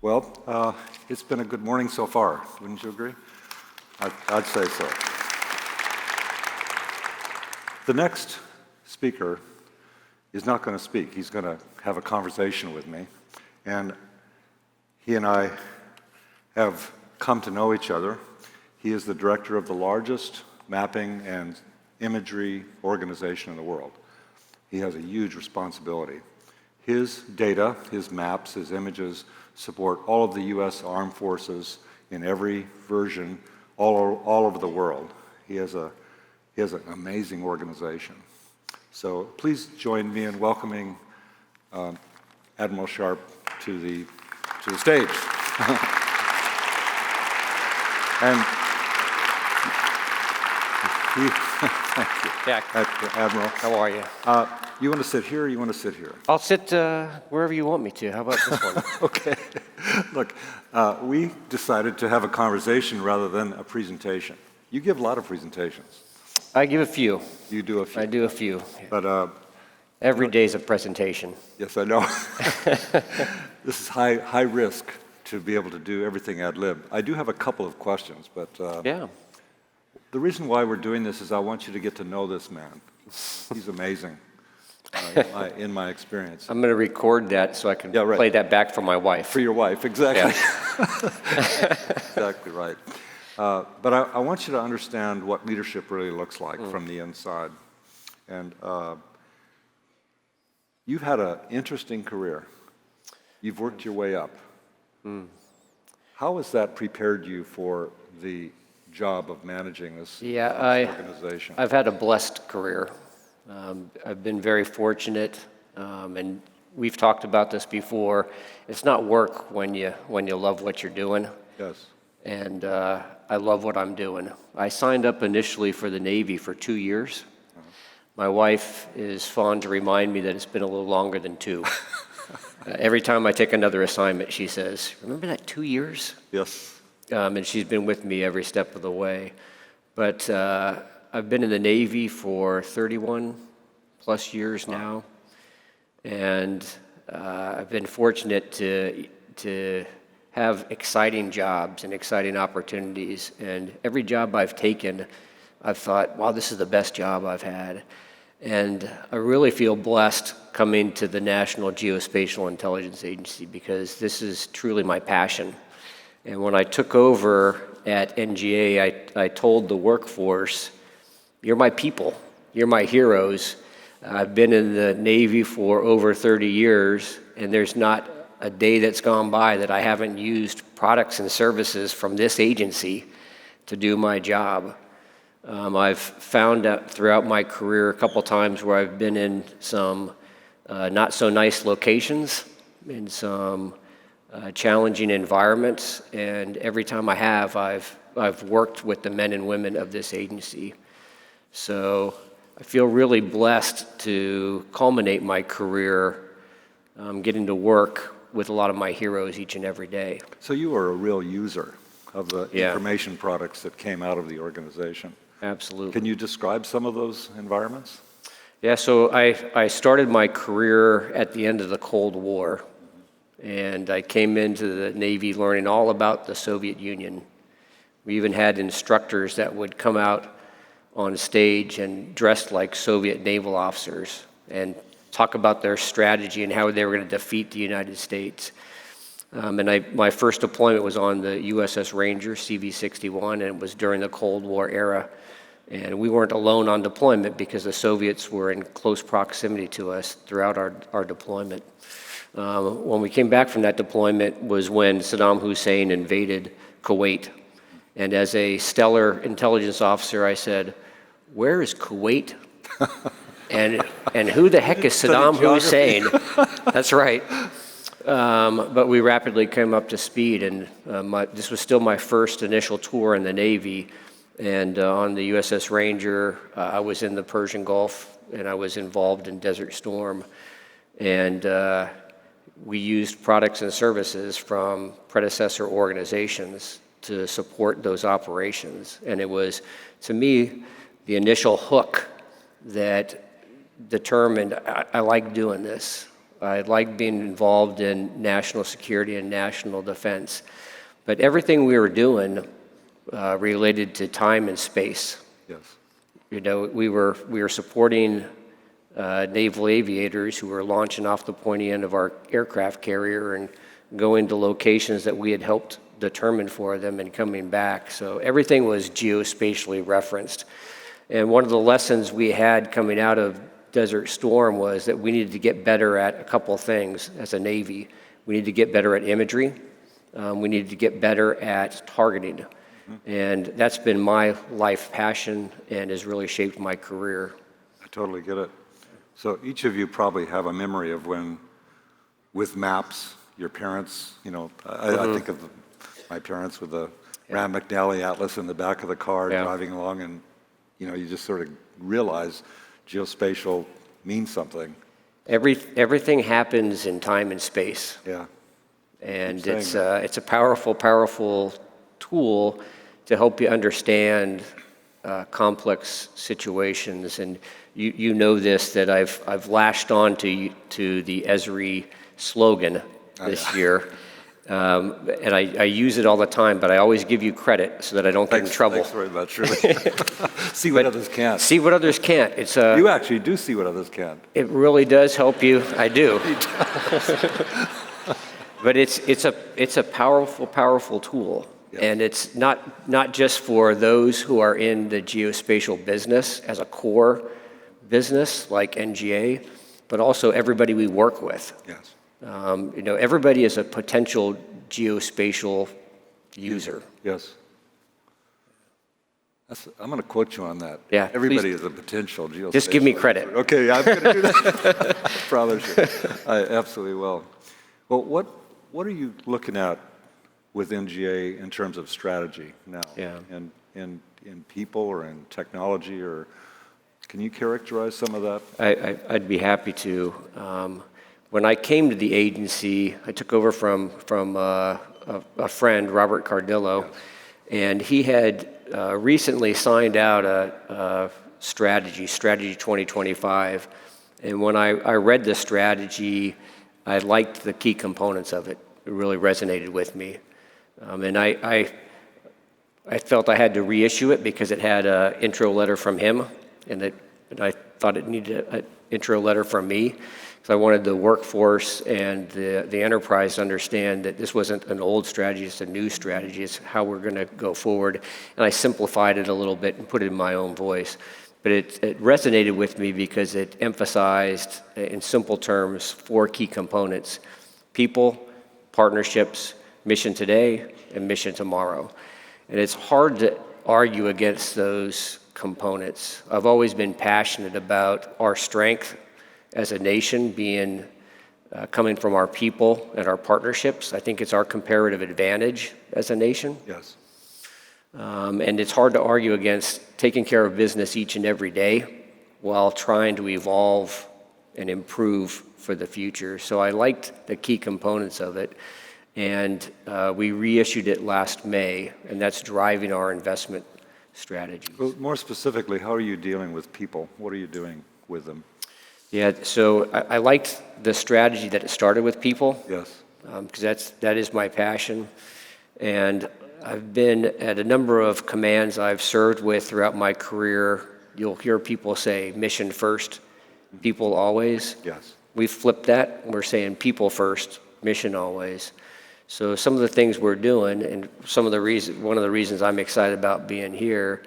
Well, it's been a good morning so far. Wouldn't you agree? I'd say so. The next speaker is not going to speak. He's going to have a conversation with me. And he and I have come to know each other. He is the director of the largest mapping and imagery organization in the world. He has a huge responsibility. His data, his maps, his images support all of the U.S. Armed Forces in every version all over the world. He has an amazing organization. So please join me in welcoming Admiral Sharp to the stage. And thank you. Jack. Admiral. How are you? You want to sit here or you want to sit here? I'll sit wherever you want me to. How about this one? Okay. Look, we decided to have a conversation rather than a presentation. You give a lot of presentations. I give a few. You do a few. I do a few. But every day's a presentation. yes, I know. This is high risk to be able to do everything ad lib. I do have a couple of questions, but Yeah. the reason why we're doing this is I want you to get to know this man. He's amazing, in my experience. I'm going to record that so I can Yeah, right. play that back for my wife. For your wife, exactly. Yeah. Exactly right. But I want you to understand what leadership really looks like from the inside. And you've had an interesting career. You've worked your way up. How has that prepared you for the job of managing this organization? I've had a blessed career. I've been very fortunate, and we've talked about this before. It's not work when you love what you're doing. Yes. And I love what I'm doing. I signed up initially for the Navy for 2 years. My wife is fond to remind me that it's been a little longer than 2. Every time I take another assignment, she says, "Remember that 2 years?" Yes. And she's been with me every step of the way. But I've been in the Navy for 31 plus years now. And I've been fortunate to have exciting jobs and exciting opportunities. And every job I've taken, I've thought, wow, this is the best job I've had. And I really feel blessed coming to the National Geospatial-Intelligence Agency because this is truly my passion. And when I took over at NGA, I told the workforce, you're my people, you're my heroes. I've been in the Navy for over 30 years, and there's not a day that's gone by that I haven't used products and services from this agency to do my job. I've found out throughout my career a couple times where I've been in some not so nice locations, in some challenging environments, and every time I have, I've worked with the men and women of this agency. So I feel really blessed to culminate my career getting to work with a lot of my heroes each and every day. So you are a real user of the information products that came out of the organization. Absolutely. Can you describe some of those environments? Yeah, so I started my career at the end of the Cold War, and I came into the Navy learning all about the Soviet Union. We even had instructors that would come out on stage and dressed like Soviet naval officers and talk about their strategy and how they were going to defeat the United States. And my first deployment was on the USS Ranger, CV-61, and it was during the Cold War era. And we weren't alone on deployment because the Soviets were in close proximity to us throughout our deployment. When we came back from that deployment was when Saddam Hussein invaded Kuwait. And as a stellar intelligence officer, I said, "Where is Kuwait? and who the heck is Saddam Hussein?" That's right. But we rapidly came up to speed, and this was still my first initial tour in the Navy. And on the USS Ranger, I was in the Persian Gulf, and I was involved in Desert Storm. And we used products and services from predecessor organizations to support those operations. And it was, to me, the initial hook that determined I like doing this. I like being involved in national security and national defense. But everything we were doing related to time and space. Yes. You know, we were supporting naval aviators who were launching off the pointy end of our aircraft carrier and going to locations that we had helped determine for them and coming back. So everything was geospatially referenced. And one of the lessons we had coming out of Desert Storm was that we needed to get better at a couple of things as a Navy. We needed to get better at imagery. We needed to get better at targeting. And that's been my life passion and has really shaped my career. I totally get it. So each of you probably have a memory of when, with maps, your parents, you know, I think of my parents with the Rand McNally Atlas in the back of the car driving along, and, you know, you just sort of realize geospatial means something. Everything happens in time and space. Yeah. And it's a powerful, powerful tool to help you understand complex situations. And you know this, that I've latched on to the Esri slogan this year. And I use it all the time, but I always give you credit so that I don't get in trouble. Thanks very much, really. See what others can't. See what others can't. It's You actually do see what others can't. It really does help you. I do. But it's a powerful, powerful tool. Yes. And it's not just for those who are in the geospatial business as a core business like NGA, but also everybody we work with. Yes. You know, everybody is a potential geospatial user. Yes. I'm going to quote you on that. Yeah, Everybody please. is a potential geospatial. Just give me credit. user. Okay, I'm going to do that. I promise you. I absolutely will. Well, what are you looking at with NGA in terms of strategy now? Yeah. And in people or in technology, or can you characterize some of that? I'd be happy to. When I came to the agency, I took over from a friend, Robert Cardillo, Yes. and he had recently signed out a strategy 2025. And when I read the strategy, I liked the key components of it. It really resonated with me. And I felt I had to reissue it because it had an intro letter from him, and I thought it needed an intro letter from me. So I wanted the workforce and the enterprise to understand that this wasn't an old strategy, it's a new strategy. It's how we're going to go forward. And I simplified it a little bit and put it in my own voice. But it resonated with me because it emphasized, in simple terms, 4 key components: people, partnerships, mission today, and mission tomorrow. And it's hard to argue against those components. I've always been passionate about our strength as a nation being coming from our people and our partnerships. I think it's our comparative advantage as a nation. Yes. And it's hard to argue against taking care of business each and every day while trying to evolve and improve for the future. So I liked the key components of it. And we reissued it last May, and that's driving our investment strategy. Well, more specifically, how are you dealing with people? What are you doing with them? Yeah, so I liked the strategy that it started with people. Yes. Because that is my passion. And I've been at a number of commands I've served with throughout my career. You'll hear people say mission first, people always. Yes. We've flipped that. We're saying people first, mission always. So some of the things we're doing, and one of the reasons I'm excited about being here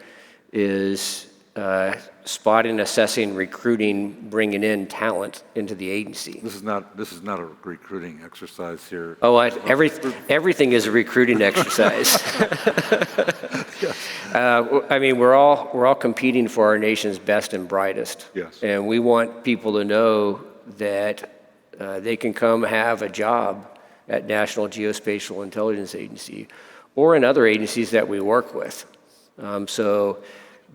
is spotting, assessing, recruiting, bringing in talent into the agency. This is not a recruiting exercise here. Oh, everything is a recruiting exercise. I mean, we're all competing for our nation's best and brightest. Yes. And we want people to know that they can come have a job at National Geospatial-Intelligence Agency or in other agencies that we work with. So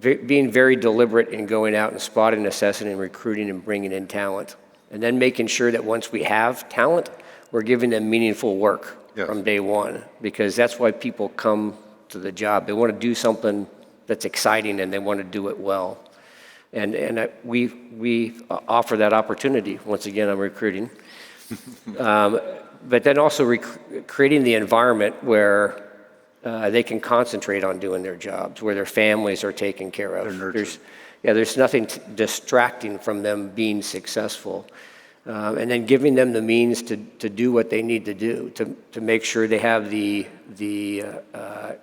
being very deliberate in going out and spotting, assessing, and recruiting and bringing in talent. And then making sure that once we have talent, we're giving them meaningful work from day one, because that's why people come to the job. They want to do something that's exciting and they want to do it well. And we offer that opportunity. Once again, I'm recruiting. But then also creating the environment where they can concentrate on doing their jobs, where their families are taken care of. There's nothing distracting from them being successful. And then giving them the means to do what they need to do, to make sure they have the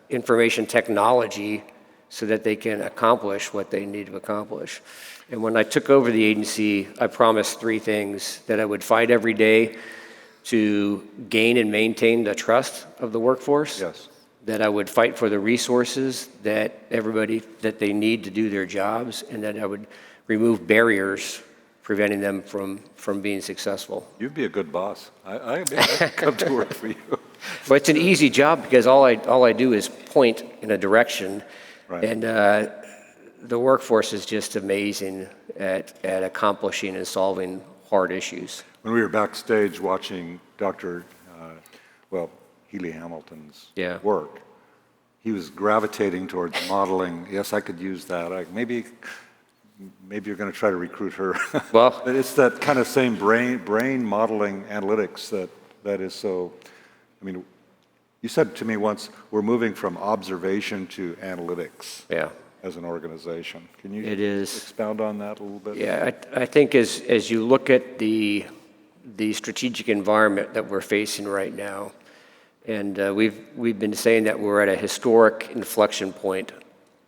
information technology so that they can accomplish what they need to accomplish. And when I took over the agency, I promised three things: that I would fight every day to gain and maintain the trust of the workforce. Yes. That I would fight for the resources that they need to do their jobs, and that I would remove barriers preventing them from being successul. You'd be a good boss. I'd come to work for you. Well, it's an easy job because all I do is point in a direction, Right. and the workforce is just amazing at accomplishing and solving hard issues. When we were backstage watching Dr. Healy Hamilton's work, he was gravitating towards modeling. Yes, I could use that. Maybe you're going to try to recruit her. Well, but it's that kind of same brain modeling analytics that is so. I mean, you said to me once, we're moving from observation to analytics. Yeah. As an organization, can you expound on that a little bit? Yeah, I think as you look at the strategic environment that we're facing right now, and we've been saying that we're at a historic inflection point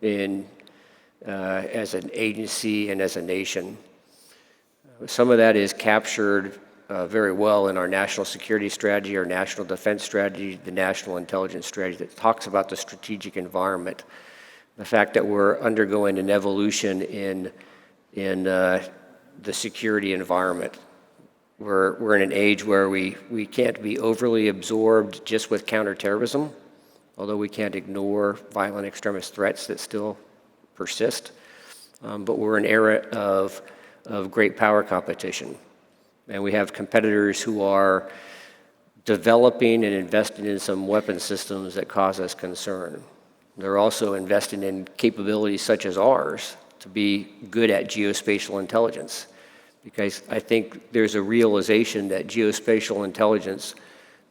as an agency and as a nation. Some of that is captured very well in our national security strategy, our national defense strategy, the national intelligence strategy that talks about the strategic environment. The fact that we're undergoing an evolution in the security environment. We're in an age where we can't be overly absorbed just with counterterrorism, although we can't ignore violent extremist threats that still persist. But we're in an era of great power competition. And we have competitors who are developing and investing in some weapon systems that cause us concern. They're also investing in capabilities such as ours to be good at geospatial intelligence, because I think there's a realization that geospatial intelligence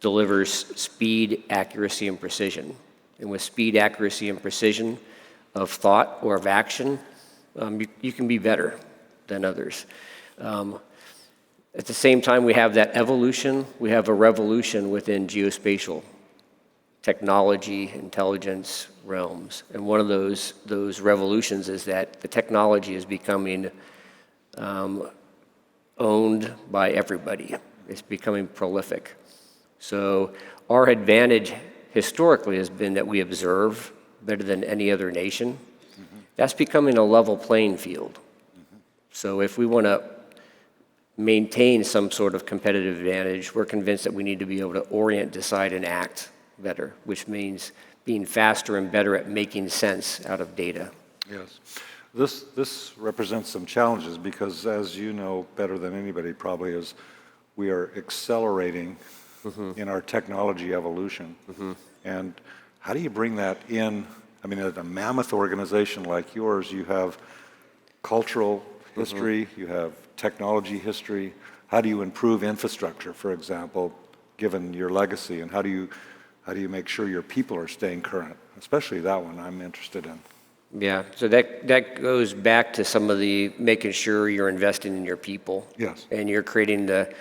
delivers speed, accuracy, and precision. And with speed, accuracy, and precision of thought or of action, you can be better than others. At the same time, we have that evolution. We have a revolution within geospatial technology, intelligence realms. And one of those revolutions is that the technology is becoming owned by everybody. It's becoming prolific. So our advantage historically has been that we observe better than any other nation. Mm-hmm. That's becoming a level playing field. Mm-hmm. So if we want to maintain some sort of competitive advantage, we're convinced that we need to be able to orient, decide, and act better, which means being faster and better at making sense out of data. Yes. This represents some challenges because, as you know better than anybody probably, is we are accelerating in our technology evolution. And how do you bring that in? I mean, at a mammoth organization like yours, you have cultural history, you have technology history. How do you improve infrastructure, for example, given your legacy? And how do you make sure your people are staying current? Especially that one I'm interested in. Yeah, so that goes back to some of the making sure you're investing in your people. Yes. And you're creating the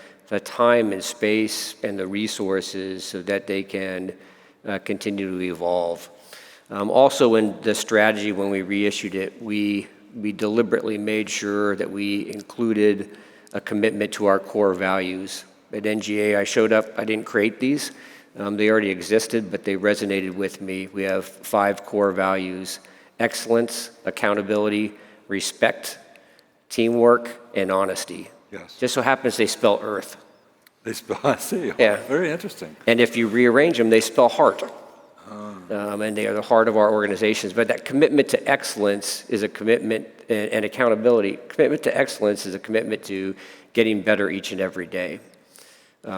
time and space and the resources so that they can continue to evolve. Also in the strategy, when we reissued it, we deliberately made sure that we included a commitment to our core values. At NGA, I showed up, I didn't create these. They already existed, but they resonated with me. We have 5 core values: excellence, accountability, respect, teamwork, and honesty. Yes. Just so happens they spell earth. They spell, I see. Yeah. Very interesting. And if you rearrange them, they spell heart. And they are the heart of our organizations. But that commitment to excellence is a commitment, and accountability. Commitment to excellence is a commitment to getting better each and every day,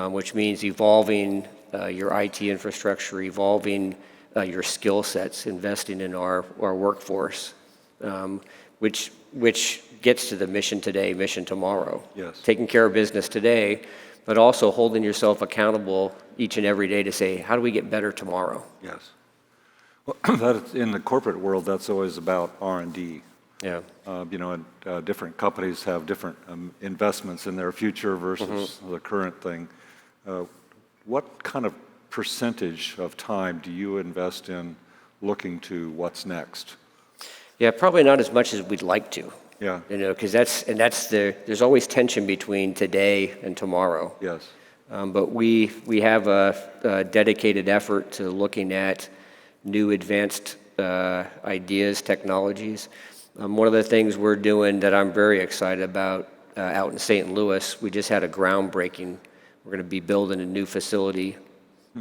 which means evolving your IT infrastructure, evolving your skill sets, investing in our workforce, which gets to the mission today, mission tomorrow. Yes. Taking care of business today, but also holding yourself accountable each and every day to say, how do we get better tomorrow? Yes. Well, that, in the corporate world, that's always about R&D. Yeah. Different companies have different investments in their future versus the current thing. What kind of percentage of time do you invest in looking to what's next? Yeah, probably not as much as we'd like to. Yeah. Because there's always tension between today and tomorrow. Yes. But we have a dedicated effort to looking at new advanced ideas, technologies. One of the things we're doing that I'm very excited about out in St. Louis, we just had a groundbreaking. We're going to be building a new facility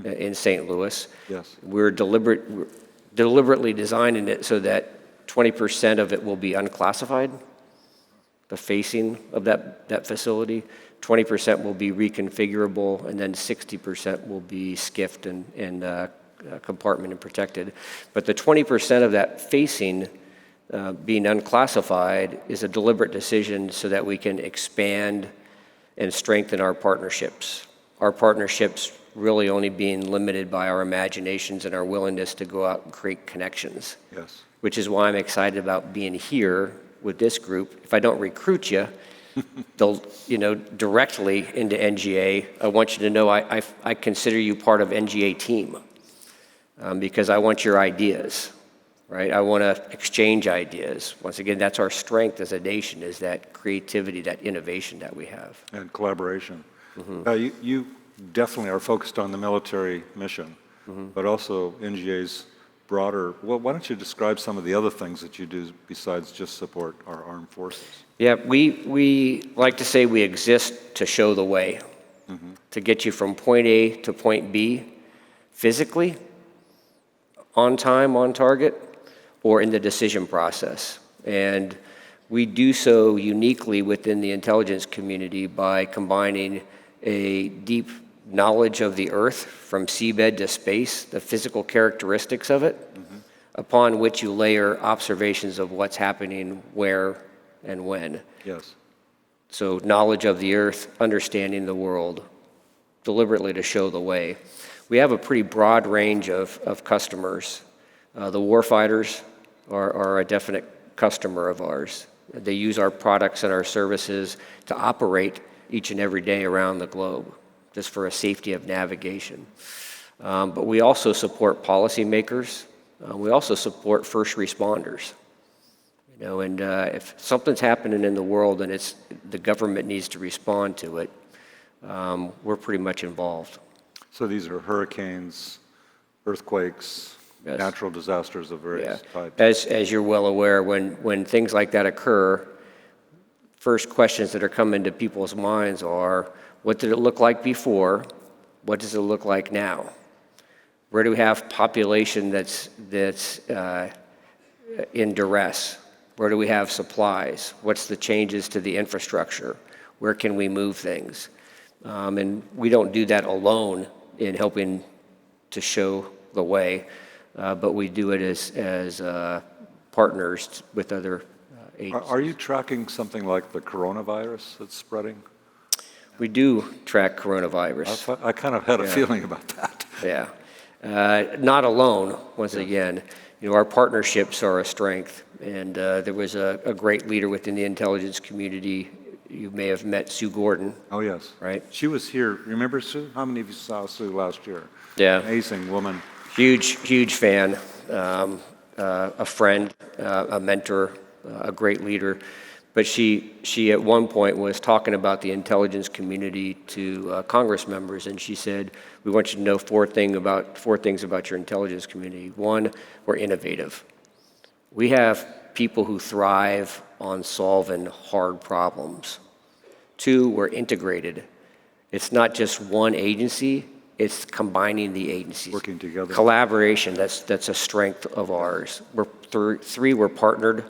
in St. Louis. Yes. We're deliberately designing it so that 20% of it will be unclassified, the facing of that facility. 20% will be reconfigurable, and then 60% will be skiffed and compartment and protected. But the 20% of that facing being unclassified is a deliberate decision so that we can expand and strengthen our partnerships. Our partnerships really only being limited by our imaginations and our willingness to go out and create connections. Yes. Which is why I'm excited about being here with this group. If I don't recruit you, directly into NGA, I want you to know I consider you part of NGA team because I want your ideas, right? I want to exchange ideas. Once again, that's our strength as a nation, is that creativity, that innovation that we have. And collaboration. You definitely are focused on the military mission, but also NGA's broader. Well, why don't you describe some of the other things that you do besides just support our armed forces? Yeah, we like to say we exist to show the way, to get you from point A to point B physically, on time, on target, or in the decision process. And we do so uniquely within the intelligence community by combining a deep knowledge of the Earth from seabed to space, the physical characteristics of it, upon which you layer observations of what's happening where and when. Yes. So knowledge of the Earth, understanding the world, deliberately to show the way. We have a pretty broad range of customers. The warfighters are a definite customer of ours. They use our products and our services to operate each and every day around the globe, just for a safety of navigation. But we also support policymakers. We also support first responders. And if something's happening in the world and the government needs to respond to it, we're pretty much involved. So these are hurricanes, earthquakes, Yes. natural disasters of various types. As you're well aware, when things like that occur, first questions that are coming to people's minds are, what did it look like before? What does it look like now? Where do we have population that's in duress? Where do we have supplies? What's the changes to the infrastructure? Where can we move things? And we don't do that alone in helping to show the way, but we do it as partners with other agencies. Are you tracking something like the coronavirus that's spreading? We do track coronavirus. I kind of had a feeling about that. Yeah. Not alone, once again. Our partnerships are a strength. And there was a great leader within the intelligence community. You may have met Sue Gordon. Oh, yes. Right? She was here. Remember Sue? How many of you saw Sue last year? Yeah. Amazing woman. Huge fan. A friend, a mentor, a great leader. But she at one point was talking about the intelligence community to Congress members, and she said, we want you to know four things about your intelligence community. One, we're innovative. We have people who thrive on solving hard problems. Two, we're integrated. It's not just one agency, it's combining the agencies. Working together. Collaboration, that's a strength of ours. Three, we're partnered.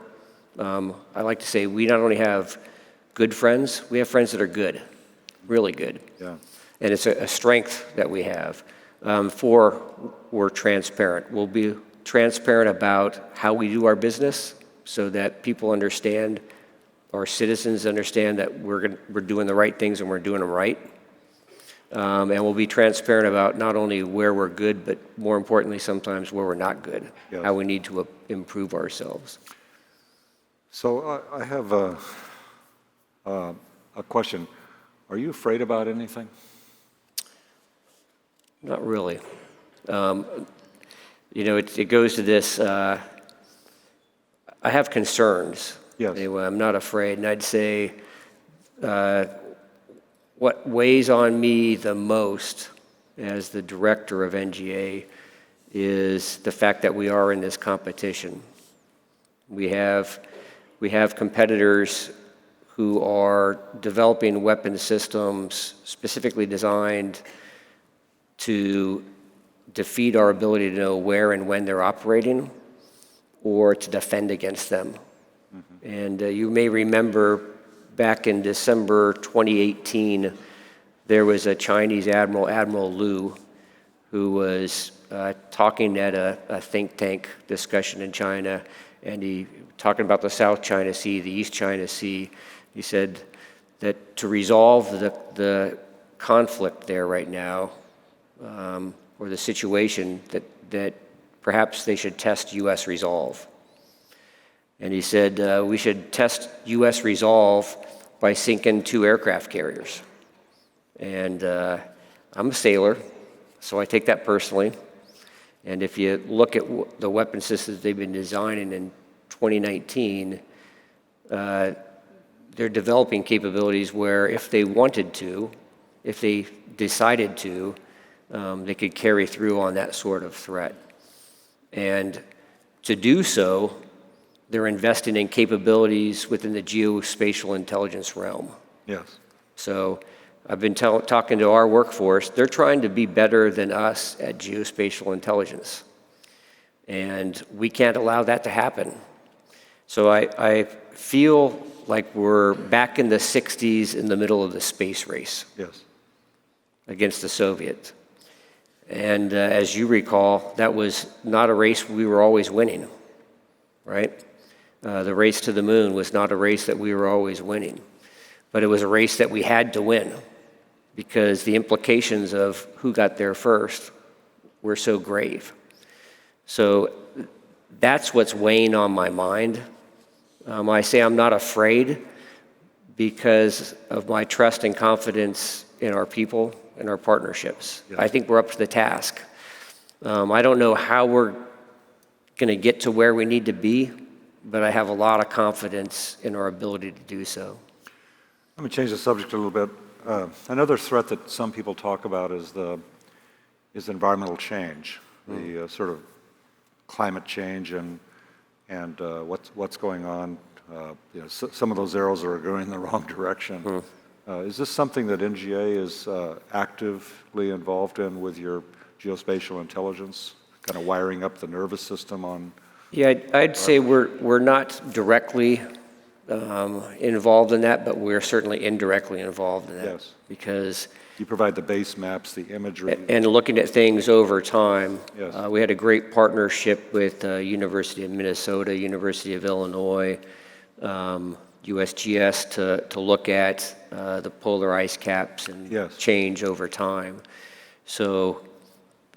I like to say we not only have good friends, we have friends that are good, really good. Yeah. And it's a strength that we have. Four, we're transparent. We'll be transparent about how we do our business so that people understand, our citizens understand that we're doing the right things and we're doing them right. And we'll be transparent about not only where we're good, but more importantly, sometimes where we're not good, Yes. how we need to improve ourselves. So I have a question. Are you afraid about anything? Not really. It goes to this, I have concerns. Yes. Anyway, I'm not afraid. And I'd say what weighs on me the most as the director of NGA is the fact that we are in this competition. We have competitors who are developing weapon systems specifically designed to defeat our ability to know where and when they're operating or to defend against them. Mm-hmm. And you may remember back in December 2018, there was a Chinese admiral, Admiral Lu, who was talking at a think tank discussion in China, and he talking about the South China Sea, the East China Sea. He said that to resolve the conflict there right now, or the situation, that perhaps they should test U.S. resolve. And he said we should test U.S. resolve by sinking 2 aircraft carriers. And I'm a sailor, so I take that personally. And if you look at the weapon systems they've been designing in 2019, they're developing capabilities where if they wanted to, if they decided to, they could carry through on that sort of threat. And to do so, they're investing in capabilities within the geospatial-intelligence realm. Yes. So I've been talking to our workforce. They're trying to be better than us at geospatial-intelligence. And we can't allow that to happen. So I feel like we're back in the 60s in the middle of the space race. Yes. Against the Soviets. And as you recall, that was not a race we were always winning, right? The race to the moon was not a race that we were always winning, but it was a race that we had to win because the implications of who got there first were so grave. So that's what's weighing on my mind. I say I'm not afraid because of my trust and confidence in our people and our partnerships. Yes. I think we're up to the task. I don't know how we're going to get to where we need to be, but I have a lot of confidence in our ability to do so. Let me change the subject a little bit. Another threat that some people talk about is environmental change, the sort of climate change and what's going on. Some of those arrows are going in the wrong direction. Is this something that NGA is actively involved in with your geospatial intelligence, kind of wiring up the nervous system on? Yeah, I'd say we're not directly involved in that, but we're certainly indirectly involved in that. Yes. Because you provide the base maps, the imagery. And looking at things over time. Yes. We had a great partnership with University of Minnesota, University of Illinois, USGS to look at the polar ice caps and yes. change over time. So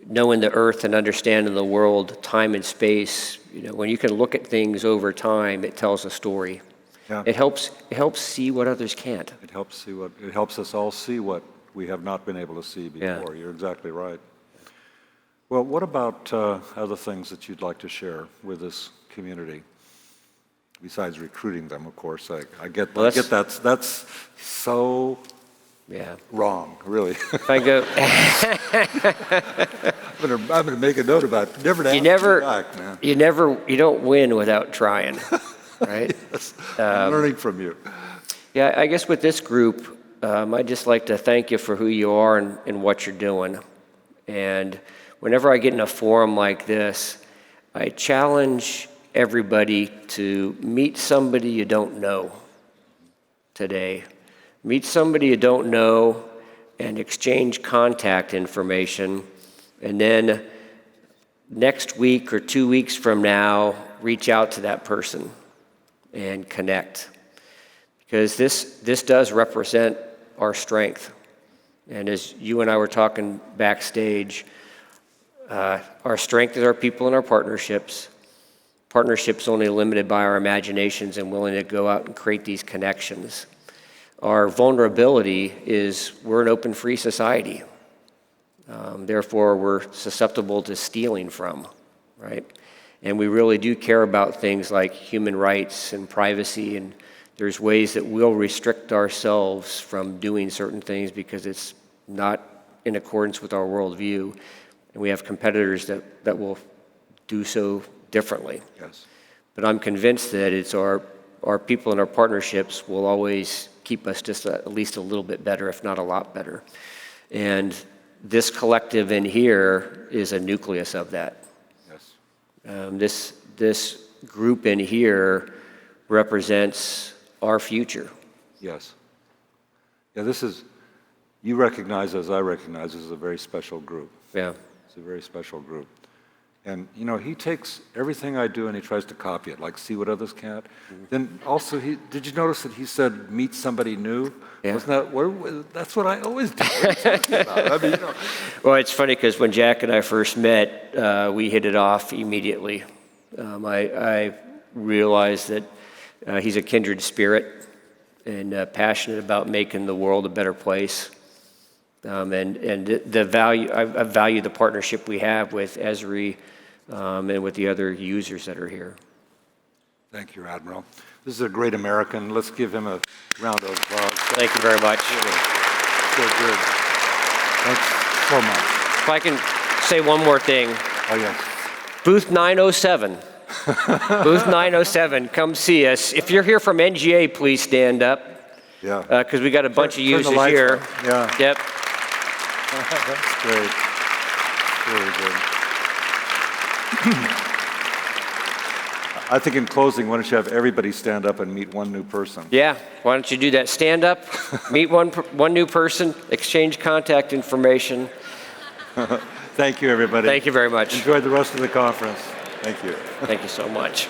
knowing the Earth and understanding the world, time and space, when you can look at things over time, it tells a story. Yeah. It helps see what others can't. It helps us all see what we have not been able to see before. Yeah. You're exactly right. Well, what about other things that you'd like to share with this community? Besides recruiting them, of course. I get that's so wrong, really. If I go, I'm gonna make a note about it. Never to back, man. You don't win without trying, right? Yes. I'm learning from you. Yeah, I guess with this group, I'd just like to thank you for who you are and what you're doing. And whenever I get in a forum like this, I challenge everybody to meet somebody you don't know today. Meet somebody you don't know and exchange contact information. And then next week or 2 weeks from now, reach out to that person and connect. Because this does represent our strength. And as you and I were talking backstage, our strength is our people and our partnerships. Partnerships only limited by our imaginations and willing to go out and create these connections. Our vulnerability is we're an open, free society. Therefore, we're susceptible to stealing from, right? And we really do care about things like human rights and privacy, and there's ways that we'll restrict ourselves from doing certain things because it's not in accordance with our worldview, and we have competitors that will do so differently. Yes. But I'm convinced that it's our people and our partnerships will always keep us just at least a little bit better, if not a lot better. And this collective in here is a nucleus of that. Yes. This group in here represents our future. Yes. Yeah, you recognize, as I recognize, this is a very special group. Yeah. It's a very special group. And, he takes everything I do and he tries to copy it, like see what others can't. Mm-hmm. Then also, did you notice that he said, meet somebody new? Yeah. That's what I always do. What are you talking about? I mean, Well, it's funny because when Jack and I first met, we hit it off immediately. I realized that he's a kindred spirit and passionate about making the world a better place. And the value, I value the partnership we have with Esri and with the other users that are here. Thank you, Admiral. This is a great American. Let's give him a round of applause. Thank you very much. So good. Thanks so much. If I can say one more thing. Oh, yes. Booth 907. Booth 907, come see us. If you're here from NGA, please stand up. Yeah. Because we got a bunch of Turn the users lights here. on. Yeah. Yep. That's great. Really good. I think in closing, why don't you have everybody stand up and meet one new person? Yeah, why don't you do that? Stand up, meet one new person, exchange contact information. Thank you, everybody. Thank you very much. Enjoy the rest of the conference. Thank you. Thank you so much.